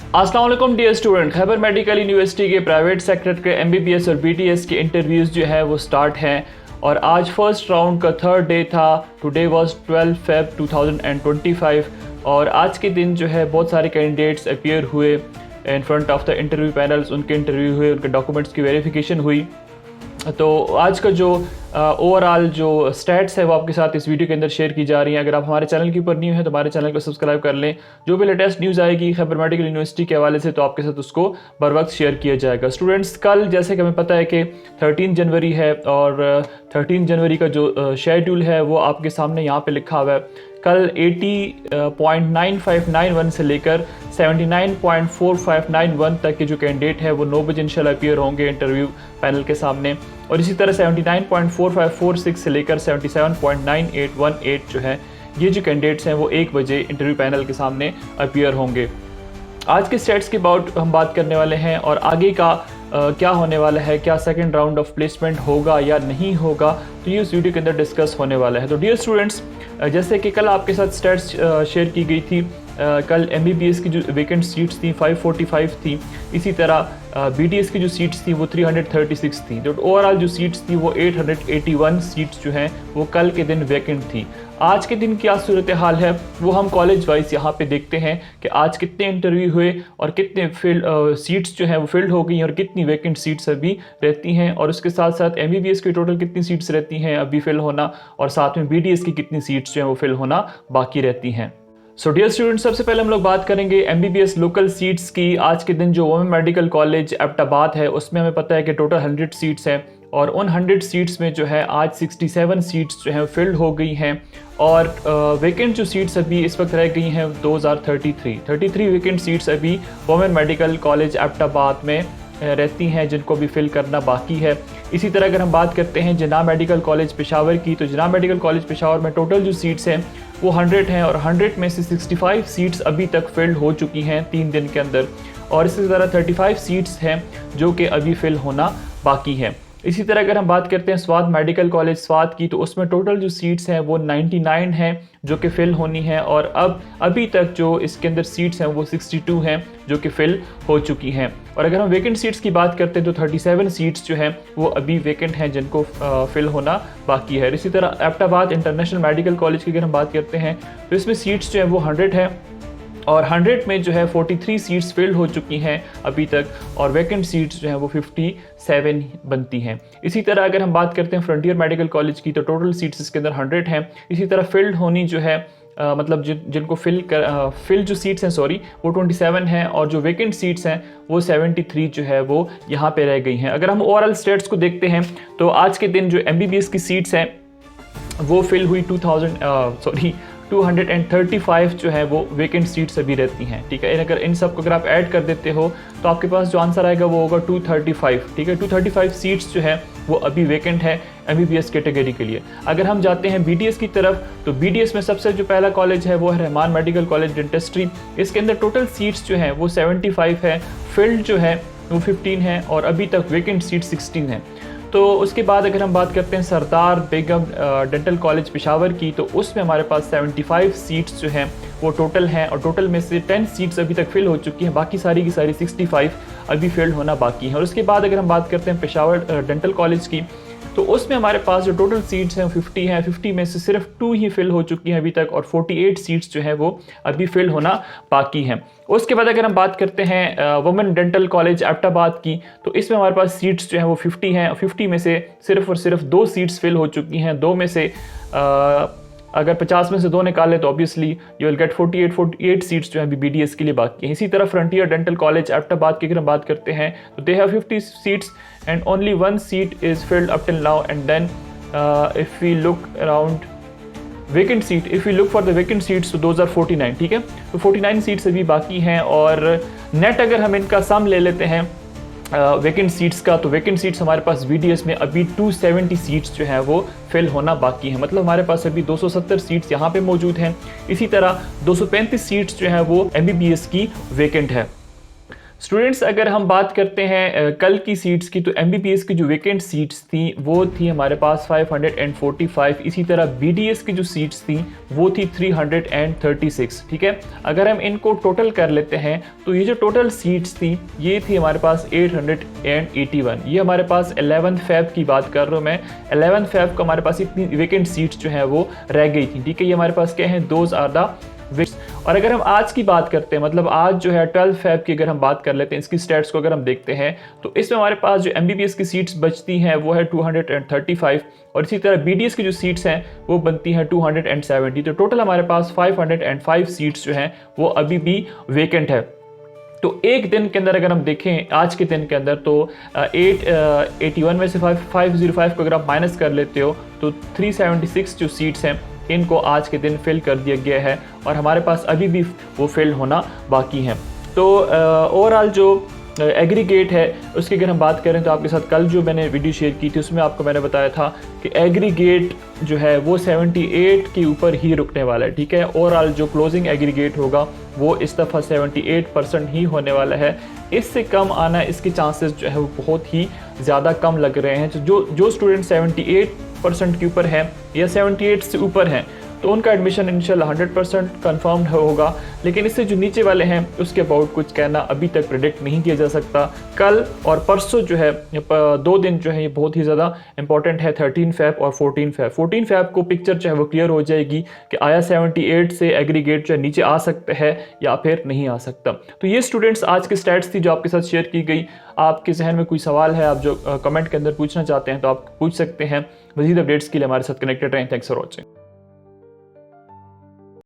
अस्सलाम वालेकुम dear student. Khyber medical university के प्राइवेट सेक्टर के एमबीबीएस और बीडीएस के इंटरव्यूज़ जो है वो स्टार्ट हैं और आज फर्स्ट राउंड का थर्ड डे था। टुडे वाज 12 फेब 2025 और आज के दिन जो है बहुत सारे कैंडिडेट्स अपीयर हुए in front of the interview panels. उनके इंटरव्यू हुए, उनके डॉक्यूमेंट्स की वेरिफिकेशन हुई। तो आज का जो ओवरऑल जो स्टैट्स है वो आपके साथ इस वीडियो के अंदर शेयर की जा रही हैं। अगर आप हमारे चैनल के ऊपर न्यू हैं तो हमारे चैनल को सब्सक्राइब कर लें। जो भी लेटेस्ट न्यूज़ आएगी खैबर मेडिकल यूनिवर्सिटी के हवाले से तो आपके साथ उसको बर वक्त शेयर किया जाएगा। स्टूडेंट्स, कल जैसे कि हमें पता है कि 13 जनवरी है और 13 जनवरी का जो शेड्यूल है वो आपके सामने यहाँ पे लिखा हुआ है। कल 80.9591 से लेकर 79.4591 तक के जो कैंडिडेट है वो 9 बजे इंशाल्लाह अपीयर होंगे इंटरव्यू पैनल के सामने और इसी तरह 79.4546 से लेकर 77.9818 जो है ये जो कैंडिडेट्स हैं वो 1 बजे इंटरव्यू पैनल के सामने अपीयर होंगे। आज के स्टेट्स के अबाउट हम बात करने वाले हैं और आगे का क्या होने वाला है, क्या सेकंड राउंड ऑफ प्लेसमेंट होगा या नहीं होगा, तो ये उस वीडियो के अंदर डिस्कस होने वाला है। तो डियर स्टूडेंट्स, जैसे कि कल आपके साथ स्टेट्स शेयर की गई थी, कल एमबीबीएस की जो वेकेंट सीट्स थी 545 थी। इसी तरह बीडीएस की जो सीट्स थी वो 336 थी। तो ओवरऑल जो सीट्स थी वो 881 सीट्स जो हैं वो कल के दिन वैकेंट थी। आज के दिन क्या सूरत हाल है वो हम कॉलेज वाइज यहाँ पे देखते हैं कि आज कितने इंटरव्यू हुए और कितने सीट्स जो हैं वो फिल्ड हो गई और कितनी वैकेंट सीट्स अभी रहती हैं और उसके साथ साथ एमबीबीएस की टोटल कितनी सीट्स रहती हैं अभी फिल होना और साथ में बीडीएस की कितनी सीट्स जो हैं वो फिल होना बाकी रहती हैं। सो डियर स्टूडेंट्स, सबसे पहले हम लोग बात करेंगे एमबीबीएस लोकल सीट्स की। आज के दिन जो वुमेन मेडिकल कॉलेज एबटाबाद है उसमें हमें पता है कि टोटल 100 सीट्स हैं और उन 100 सीट्स में जो है आज 67 सीट्स जो हैं फिल्ड हो गई हैं और वेकेंट जो सीट्स अभी इस वक्त रह गई हैं 2033 वेकेंट सीट्स अभी वुमेन मेडिकल कॉलेज एबटाबाद में रहती हैं जिनको भी फिल करना बाकी है। इसी तरह अगर हम बात करते हैं जिन्ना मेडिकल कॉलेज पेशावर की, तो जिन्ना मेडिकल कॉलेज पेशावर में टोटल जो सीट्स हैं वो 100 हैं और 100 में से 65 सीट्स अभी तक फिल्ड हो चुकी हैं 3 दिन के अंदर और इसी तरह 35 सीट्स हैं जो कि अभी फिल होना बाकी है। इसी तरह अगर हम बात करते हैं स्वात मेडिकल कॉलेज स्वात की, तो उसमें टोटल जो सीट्स हैं वो 99 हैं जो कि फ़िल होनी है और अभी तक जो इसके अंदर सीट्स हैं वो 62 हैं जो कि फ़िल हो चुकी हैं। और अगर हम वेकेंट सीट्स की बात करते हैं तो 37 सीट्स जो हैं वो अभी वेकेंट हैं जिनको फ़िल होना बाकी है। इसी तरह एबटाबाद इंटरनेशनल मेडिकल कॉलेज की अगर हम बात करते हैं तो इसमें सीट्स जो हैं वो 100 हैं और 100 में जो है 43 सीट्स फिल्ड हो चुकी हैं अभी तक और वैकेंट सीट्स जो हैं वो 57 बनती हैं। इसी तरह अगर हम बात करते हैं फ्रंटियर मेडिकल कॉलेज की, तो टोटल सीट्स इसके अंदर 100 हैं। इसी तरह फिल्ड होनी जो है मतलब जिनको फिल जो सीट्स हैं वो 27 हैं और जो वैकेंट सीट्स हैं वो 73 जो है वो यहाँ पे रह गई हैं। अगर हम ओवरऑल स्टेट्स को देखते हैं तो आज के दिन जो एमबीबीएस की सीट्स हैं वो फिल हुई 235 जो है वो वैकेंट सीट्स अभी रहती हैं। ठीक है, अगर इन सब को अगर आप ऐड कर देते हो तो आपके पास जो आंसर आएगा वो होगा 235। ठीक है, 235 सीट्स जो है वो अभी वैकेंट है एमबीबीएस कैटेगरी के लिए। अगर हम जाते हैं बीडीएस की तरफ तो बीडीएस में सबसे जो पहला कॉलेज है वो है रहमान मेडिकल कॉलेज डेंटिस्ट्री। इसके अंदर टोटल सीट्स जो हैं वो 75 है, फिल्ड जो है वो 15 है और अभी तक वैकेंट सीट 16 है। तो उसके बाद अगर हम बात करते हैं सरदार बेगम डेंटल कॉलेज पेशावर की, तो उसमें हमारे पास 75 सीट्स जो हैं वो टोटल हैं और टोटल में से 10 सीट्स अभी तक फिल हो चुकी हैं, बाकी सारी की सारी 65 अभी फिल होना बाकी हैं। और उसके बाद अगर हम बात करते हैं पेशावर डेंटल कॉलेज की, तो उसमें हमारे पास जो टोटल सीट्स हैं 50 हैं, 50 में से सिर्फ 2 ही फिल हो चुकी हैं अभी तक और 48 सीट्स जो हैं वो अभी फिल होना बाकी हैं। उसके बाद अगर हम बात करते हैं वुमेन डेंटल कॉलेज एबटाबाद की, तो इसमें हमारे पास सीट्स जो हैं वो 50 हैं और 50 में से सिर्फ और सिर्फ 2 सीट्स फिल हो चुकी हैं। 2 में से अगर 50 में से 2 निकाले तो obviously you will get 48 seats जो है अभी बीडीएस के लिए बाकी हैं। इसी तरह फ्रंटियर डेंटल कॉलेज एबटाबाद की अगर हम बात करते हैं तो they have 50 seats and only 1 seat is filled up till now and then if we look around vacant seat, if you look for the vacant seats तो दोज आर 49। ठीक है, तो 49 सीट्स अभी बाकी हैं और नेट अगर हम इनका सम ले लेते हैं वैकेंट सीट्स का, तो वैकेंट सीट्स हमारे पास बीडीएस में अभी 270 सीट्स जो है वो फिल होना बाकी है। मतलब हमारे पास अभी 270 सीट्स यहाँ पे मौजूद हैं। इसी तरह 235 सीट्स जो है वो एमबीबीएस की वैकेंट है। स्टूडेंट्स अगर हम बात करते हैं कल की सीट्स की, तो एमबीबीएस की जो वेकेंट सीट्स थी वो थी हमारे पास 545। इसी तरह बीडीएस की जो सीट्स थी वो थी 336। ठीक है, अगर हम इनको टोटल कर लेते हैं तो ये जो टोटल सीट्स थी ये थी हमारे पास 881। ये हमारे पास 11 फ़ेब की बात कर रहा हूँ मैं। 11 फ़ेब को हमारे पास इतनी वेकेंट सीट्स जो है वो रह गई थी। ठीक है, ये हमारे पास क्या है, दोज आर द विच। और अगर हम आज की बात करते हैं, मतलब आज जो है 12 फ़ेब की अगर हम बात कर लेते हैं, इसकी स्टैट्स को अगर हम देखते हैं तो इसमें हमारे पास जो एमबीबीएस की सीट्स बचती हैं वो है 235, और इसी तरह बीडीएस की जो सीट्स हैं वो बनती हैं 270। तो टोटल हमारे पास 505 सीट्स जो हैं वो अभी भी वेकेंट है। तो एक दिन के अंदर अगर हम देखें, आज के दिन के अंदर, तो 881 में से 505 को अगर आप माइनस कर लेते हो तो 376 जो सीट्स हैं इनको आज के दिन फिल कर दिया गया है, और हमारे पास अभी भी वो फिल होना बाकी हैं। तो ओवरऑल जो एग्रीगेट है उसकी अगर हम बात करें तो आपके साथ कल जो मैंने वीडियो शेयर की थी उसमें आपको मैंने बताया था कि एग्रीगेट जो है वो 78 के ऊपर ही रुकने वाला है। ठीक है, ओवरऑल जो क्लोजिंग एग्रीगेट होगा वो इस दफ़ा 78% ही होने वाला है। इससे कम आना, इसके चांसेस जो है वो बहुत ही ज़्यादा कम लग रहे हैं। जो स्टूडेंट 78% के ऊपर है या 78 से ऊपर हैं तो उनका एडमिशन इंशाल्लाह 100% कन्फर्म्ड होगा, लेकिन इससे जो नीचे वाले हैं उसके अबाउट कुछ कहना अभी तक प्रेडिक्ट नहीं किया जा सकता। कल और परसों जो है 2 दिन जो है ये बहुत ही ज़्यादा इंपॉर्टेंट है, 13 फ़ेब और 14 फ़ेब। 14 फ़ेब को पिक्चर जो है वो क्लियर हो जाएगी कि आया 78 से एग्रीगेट जो है नीचे आ सकता है या फिर नहीं आ सकता। तो ये स्टूडेंट्स आज की स्टैट्स थी जो आपके साथ शेयर की गई। आपके जहन में कोई सवाल है, आप जो कमेंट के अंदर पूछना चाहते हैं तो आप पूछ सकते हैं। मज़ीद अपडेट्स के लिए हमारे साथ कनेक्टेड रहें। Thanks for watching.